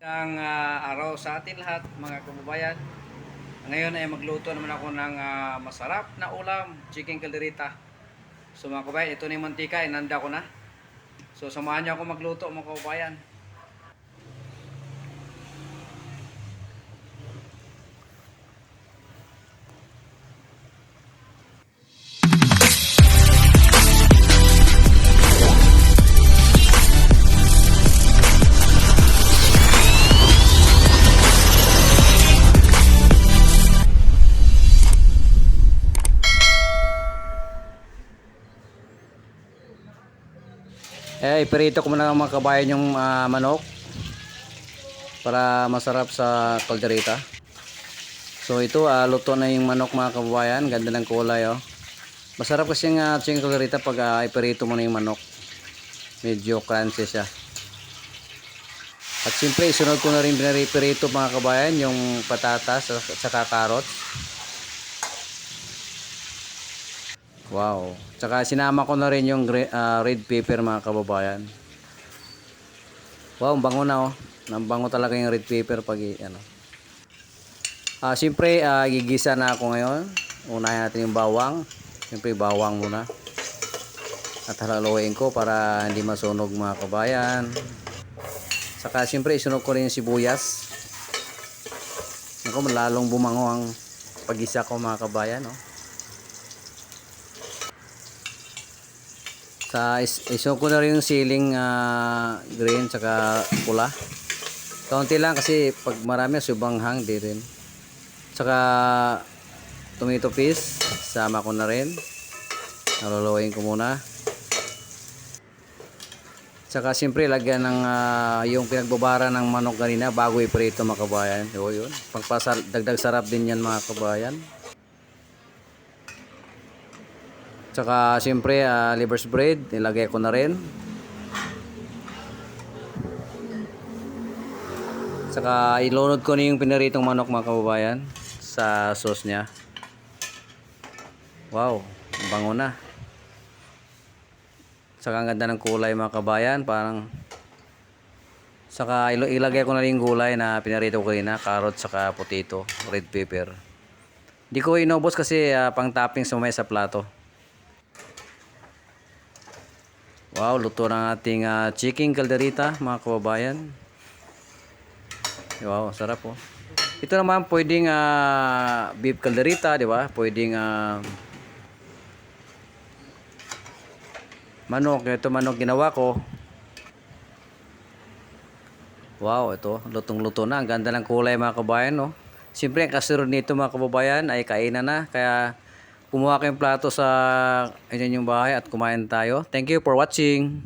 Ang araw sa atin lahat mga kababayan. Ngayon ay magluto naman ako ng masarap na ulam, chicken calderita. So mga kababayan, ito na yung mantika, inanda ko na. So samahan niyo ako magluto mga kababayan. Iperito ko muna mga kabayan yung manok para masarap sa calderita. So ito, luto na yung manok mga kababayan. Ganda ng kulay oh. Masarap kasi yung chicken calderita pag iperito mo na yung manok. Medyo crunchy siya. At siyempre isunod ko na rin pinariperito mga kabayan yung patatas at saka carrots. Wow. Tsaka sinama ko na rin yung red pepper mga kababayan. Wow, bango na oh. Nambango talaga yung red pepper pag ano. Siyempre gigisa na ako ngayon. Unahin natin yung bawang. Siyempre bawang muna. At halaluin ko para hindi masunog mga kabayan. Saka siyempre isunog ko rin yung sibuyas. Ako lalong bumango ang pag-isa ko mga kabayan oh. Isunog ko na rin yung siling green saka pula. Kaunti lang kasi pag marami subanghang di rin. Saka tomato paste sama ko na rin. Naluluin ko muna. Saka siyempre lagyan ng yung pinagbabara ng manok kanina bago iprito mga kabayan. O yun. Dagdag sarap din yan mga kabayan. Saka siyempre liver's bread nilagay ko na rin. Saka ilunod ko na yung pinaritong manok mga kababayan sa sauce niya. Wow, bango na. Saka ang ganda ng kulay mga kabayan, parang saka ilagay ko na rin yung gulay na pinarito ko rin na carrot saka potato, red pepper. Hindi ko inubos kasi pang topping sumay sa plato. Wow, luto ng ating chicken calderita mga kababayan. Wow, sarap po. Ito naman pwedeng beef calderita, di ba? Pwedeng manok. Ito manok ginawa ko. Wow, ito lutong-luto na. Ang ganda ng kulay mga kababayan, no? Siyempre ang kasunod nito mga kababayan ay kainan na. Kaya kumuha kayong plato sa inyong bahay at kumain tayo. Thank you for watching.